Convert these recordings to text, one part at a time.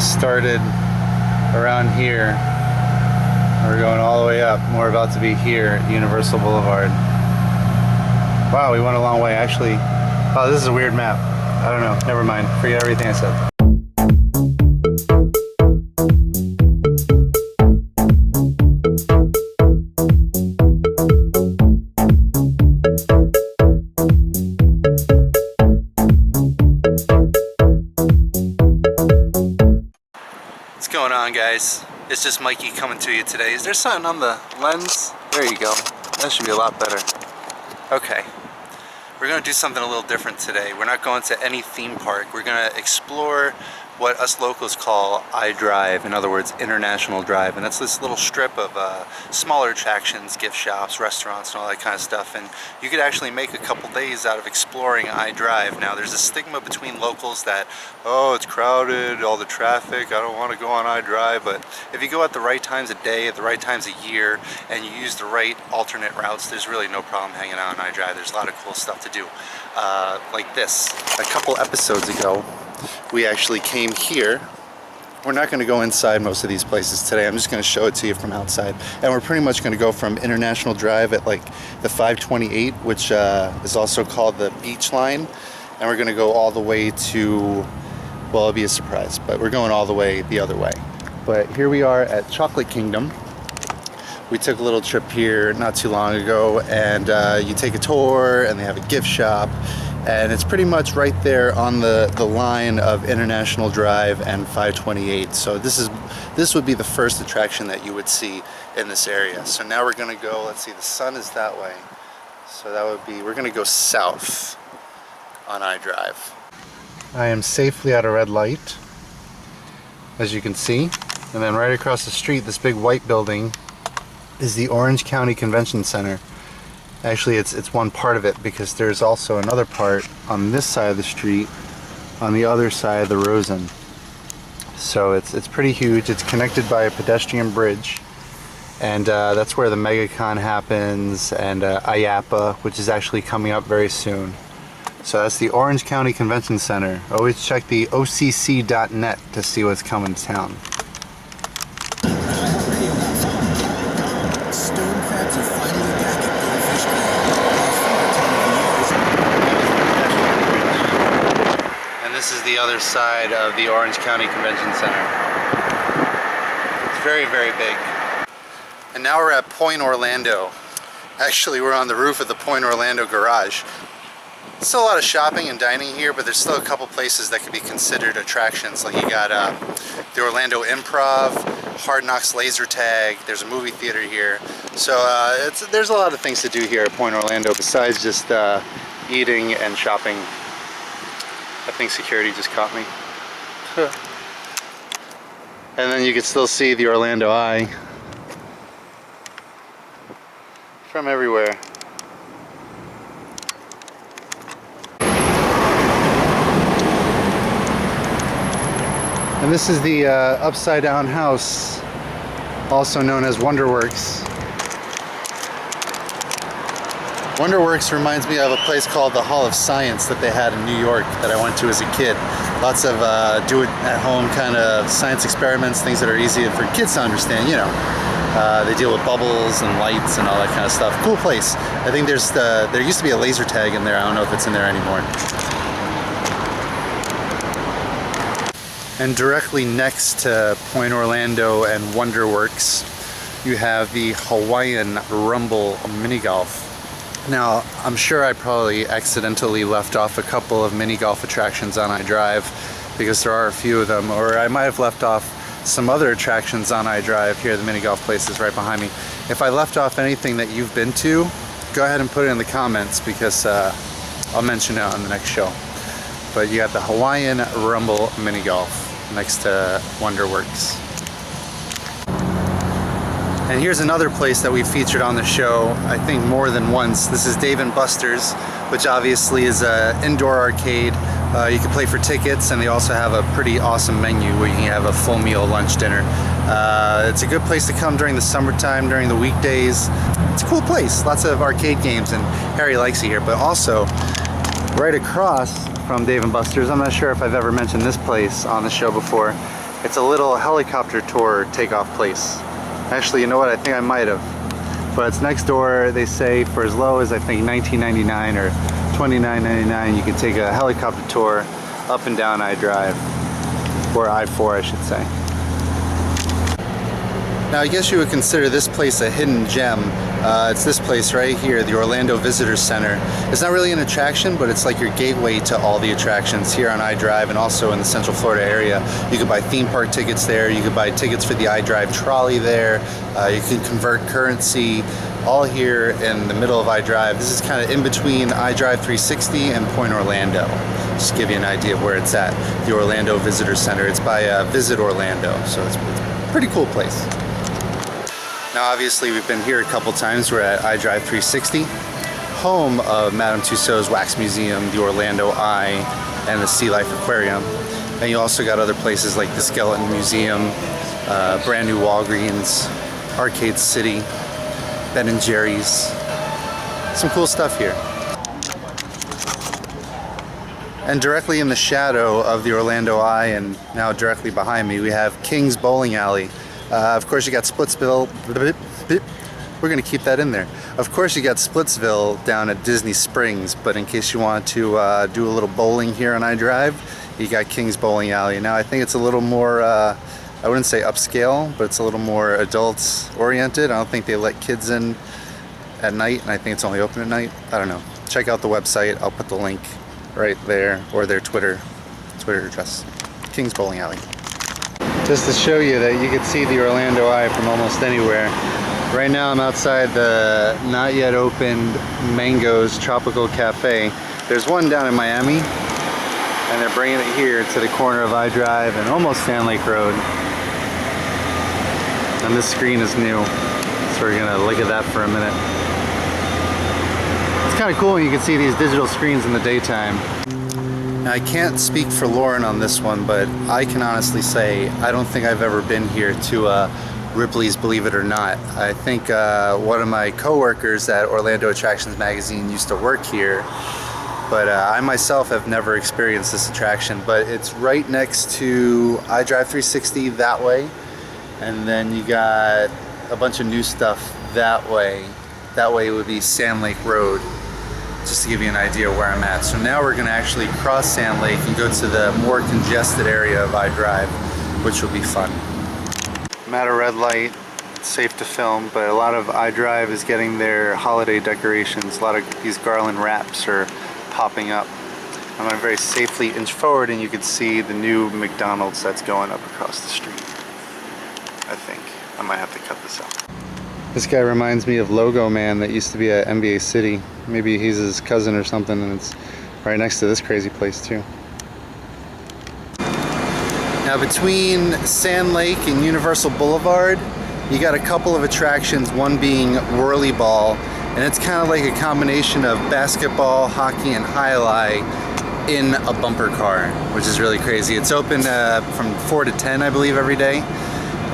started around here. We're going all the way up. We're about to be here at Universal Boulevard. Wow, we went a long way. Actually, oh, this is a weird map. I don't know. Never mind. Forget everything I said. What's going on, guys? It's just Mikey coming to you today. Is there something on the lens? There you go. That should be a lot better. Okay. We're going to do something a little different today. We're not going to any theme park. We're going to explore what us locals call iDrive, in other words, International Drive. And that's this little strip of smaller attractions, gift shops, restaurants, and all that kind of stuff. And you could actually make a couple days out of exploring iDrive. Now, there's a stigma between locals that, oh, it's crowded, all the traffic, I don't want to go on iDrive. But if you go at the right times of day, at the right times of year, and you use the right alternate routes, there's really no problem hanging out on iDrive. There's a lot of cool stuff to do. Like this. A couple episodes ago, we actually came here. We're not going to go inside most of these places today. I'm just going to show it to you from outside. And we're pretty much going to go from International Drive at like the 528, which is also called the Beach Line. And we're going to go all the way to, well, it'll be a surprise, but we're going all the way the other way. But here we are at Chocolate Kingdom. We took a little trip here not too long ago, and you take a tour and they have a gift shop. And it's pretty much right there on the line of International Drive and 528. So this would be the first attraction that you would see in this area. So now we're gonna go, let's see, the sun is that way. So that would be, we're gonna go south on iDrive. I am safely at a red light, as you can see. And then right across the street, this big white building is the Orange County Convention Center. Actually, it's one part of it, because there's also another part on this side of the street, on the other side of the Rosen. So it's pretty huge. It's connected by a pedestrian bridge, and that's where the MegaCon happens, and IAPA, which is actually coming up very soon. So that's the Orange County Convention Center. Always check the occ.net to see what's coming to town. This is the other side of the Orange County Convention Center. It's very, very big. And now we're at Point Orlando. Actually, we're on the roof of the Point Orlando garage. Still a lot of shopping and dining here, but there's still a couple places that could be considered attractions. Like you got the Orlando Improv, Hard Knocks Laser Tag, there's a movie theater here. So there's a lot of things to do here at Point Orlando besides just eating and shopping. I think security just caught me. And then you can still see the Orlando Eye from everywhere. And this is the upside down house, also known as Wonderworks. Wonderworks reminds me of a place called the Hall of Science that they had in New York that I went to as a kid. Lots of do-it-at-home kind of science experiments, things that are easy for kids to understand, you know. They deal with bubbles and lights and all that kind of stuff. Cool place. I think there used to be a laser tag in there. I don't know if it's in there anymore. And directly next to Point Orlando and Wonderworks, you have the Hawaiian Rumble Mini Golf. Now, I'm sure I probably accidentally left off a couple of mini golf attractions on iDrive, because there are a few of them, or I might have left off some other attractions on iDrive. Here, the mini golf place is right behind me. If I left off anything that you've been to, go ahead and put it in the comments, because I'll mention it on the next show. But you got the Hawaiian Rumble Mini Golf next to Wonderworks. And here's another place that we featured on the show, I think more than once. This is Dave & Buster's, which obviously is an indoor arcade. You can play for tickets, and they also have a pretty awesome menu where you can have a full meal, lunch, dinner. It's a good place to come during the summertime, during the weekdays. It's a cool place, lots of arcade games, and Harry likes it here. But also, right across from Dave & Buster's, I'm not sure if I've ever mentioned this place on the show before, It's a little helicopter tour takeoff place. Actually, you know what? I think I might have. But it's next door. They say for as low as I think $19.99 or $29.99, you can take a helicopter tour up and down I-Drive, or I-4 I should say. Now I guess you would consider this place a hidden gem. It's this place right here, the Orlando Visitor Center. It's not really an attraction, but it's like your gateway to all the attractions here on I-Drive and also in the Central Florida area. You could buy theme park tickets there, you could buy tickets for the I-Drive trolley there, you can convert currency, all here in the middle of I-Drive. This is kind of in between I-Drive 360 and Point Orlando. Just to give you an idea of where it's at, the Orlando Visitor Center. It's by Visit Orlando, so it's a pretty cool place. Now obviously we've been here a couple times. We're at I-Drive 360, home of Madame Tussauds Wax Museum, the Orlando Eye, and the Sea Life Aquarium. And you also got other places like the Skeleton Museum, brand new Walgreens, Arcade City, Ben & Jerry's. Some cool stuff here. And directly in the shadow of the Orlando Eye, and now directly behind me, we have King's Bowling Alley. Of course you got Splitsville, we're gonna keep that in there. Of course you got Splitsville down at Disney Springs, but in case you want to do a little bowling here on I-Drive, you got King's Bowling Alley. Now I think it's a little more, I wouldn't say upscale, but it's a little more adults oriented. I don't think they let kids in at night, and I think it's only open at night. I don't know. Check out the website, I'll put the link right there, or their Twitter address. King's Bowling Alley. Just to show you that you can see the Orlando Eye from almost anywhere. Right now I'm outside the not yet opened Mango's Tropical Cafe. There's one down in Miami, and they're bringing it here to the corner of I-Drive and almost Sand Lake Road. And this screen is new, so we're gonna look at that for a minute. It's kind of cool when you can see these digital screens in the daytime. Now, I can't speak for Lauren on this one, but I can honestly say I don't think I've ever been here to Ripley's Believe It or Not. I think one of my co-workers at Orlando Attractions Magazine used to work here, but I myself have never experienced this attraction. But it's right next to I-Drive 360 that way, and then you got a bunch of new stuff that way. That way would be Sand Lake Road, just to give you an idea where I'm at. So now we're gonna actually cross Sand Lake and go to the more congested area of I-Drive, which will be fun. I'm at a red light, it's safe to film, but a lot of I-Drive is getting their holiday decorations. A lot of these garland wraps are popping up. I'm gonna very safely inch forward, and you can see the new McDonald's that's going up across the street. I think I might have to cut this out. This guy reminds me of Logo Man that used to be at NBA City. Maybe he's his cousin or something, and it's right next to this crazy place too. Now between Sand Lake and Universal Boulevard, you got a couple of attractions, one being Whirly Ball, and it's kind of like a combination of basketball, hockey, and highlight in a bumper car, which is really crazy. It's open from 4 to 10, I believe, every day.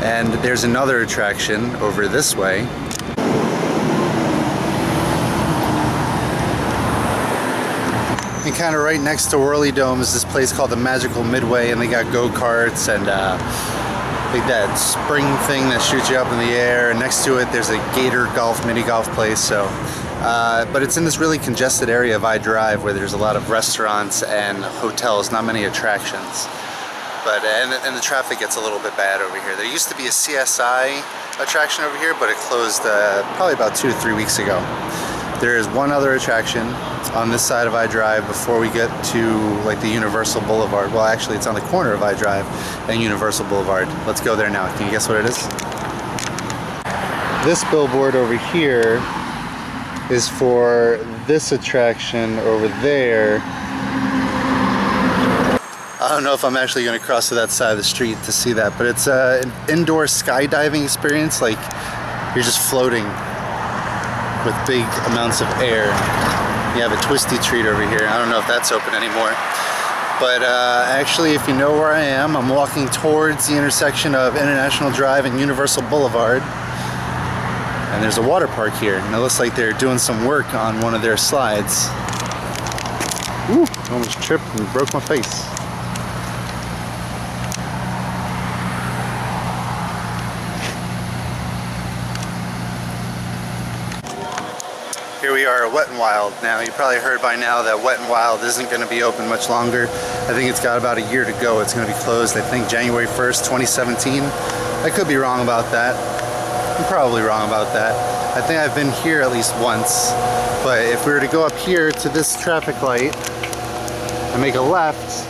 And there's another attraction over this way. And kind of right next to Whirly Dome is this place called the Magical Midway, and they got go-karts and like that spring thing that shoots you up in the air. And next to it there's a Gator Golf, mini golf place. So, but it's in this really congested area of I-Drive where there's a lot of restaurants and hotels, not many attractions. But and the traffic gets a little bit bad over here. There used to be a CSI attraction over here, but it closed probably about 2 to 3 weeks ago. There is one other attraction on this side of I-Drive before we get to like the Universal Boulevard. Well, actually it's on the corner of I-Drive and Universal Boulevard. Let's go there now. Can you guess what it is? This billboard over here is for this attraction over there. I don't know if I'm actually going to cross to that side of the street to see that, but it's an indoor skydiving experience. Like you're just floating with big amounts of air. You have a twisty treat over here. I don't know if that's open anymore. But actually, if you know where I am, I'm walking towards the intersection of International Drive and Universal Boulevard. And there's a water park here, and it looks like they're doing some work on one of their slides. Ooh, almost tripped and broke my face. Here we are at Wet n Wild. Now, you probably heard by now that Wet n Wild isn't going to be open much longer. I think it's got about a year to go. It's going to be closed, I think, January 1st, 2017. I could be wrong about that. I'm probably wrong about that. I think I've been here at least once. But if we were to go up here to this traffic light and make a left,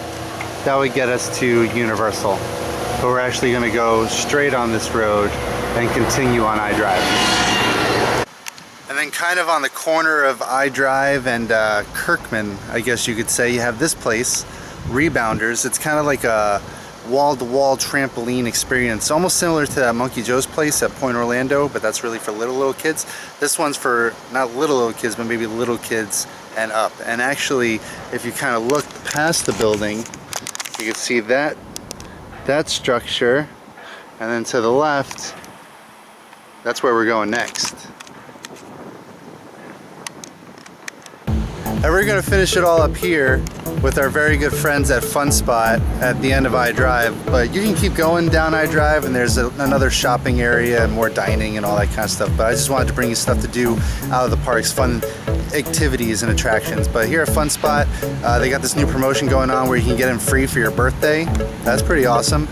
that would get us to Universal. But we're actually going to go straight on this road and continue on iDrive. And then kind of on the corner of iDrive and Kirkman, I guess you could say, you have this place, Rebounders. It's kind of like a wall-to-wall trampoline experience, almost similar to that Monkey Joe's place at Point Orlando, but that's really for little kids. This one's for not little kids, but maybe little kids and up. And actually, if you kind of look past the building, you can see that structure, and then to the left, that's where we're going next. And we're going to finish it all up here with our very good friends at Fun Spot at the end of iDrive. But you can keep going down iDrive, and there's another shopping area and more dining and all that kind of stuff. But I just wanted to bring you stuff to do out of the parks, fun activities and attractions. But here at Fun Spot, they got this new promotion going on where you can get in free for your birthday. That's pretty awesome.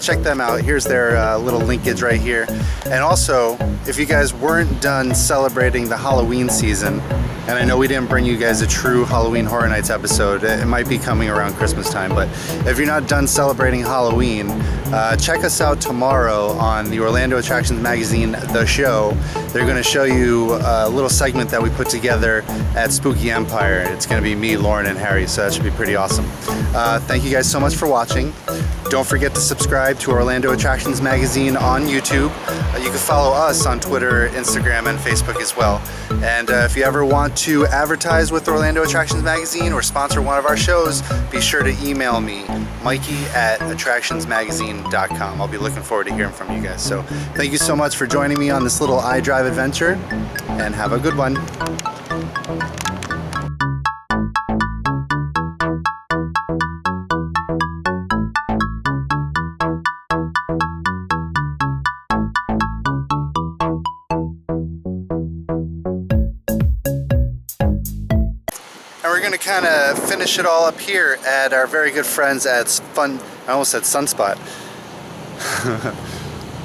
Check them out. Here's their little linkage right here. And also, if you guys weren't done celebrating the Halloween season, and I know we didn't bring you guys a true Halloween Horror Nights episode, it might be coming around Christmas time, but if you're not done celebrating Halloween, check us out tomorrow on the Orlando Attractions Magazine, The Show. They're going to show you a little segment that we put together at Spooky Empire. It's going to be me, Lauren, and Harry, so that should be pretty awesome. Thank you guys so much for watching. Don't forget to subscribe to Orlando Attractions Magazine on YouTube. You can follow us on Twitter, Instagram, and Facebook as well. And if you ever want to advertise with Orlando Attractions Magazine or sponsor one of our shows, be sure to email me, Mikey@attractionsmagazine.com. I'll be looking forward to hearing from you guys. So thank you so much for joining me on this little iDrive adventure, and have a good one. And we're going to kind of finish it all up here at our very good friends at I almost said Sunspot.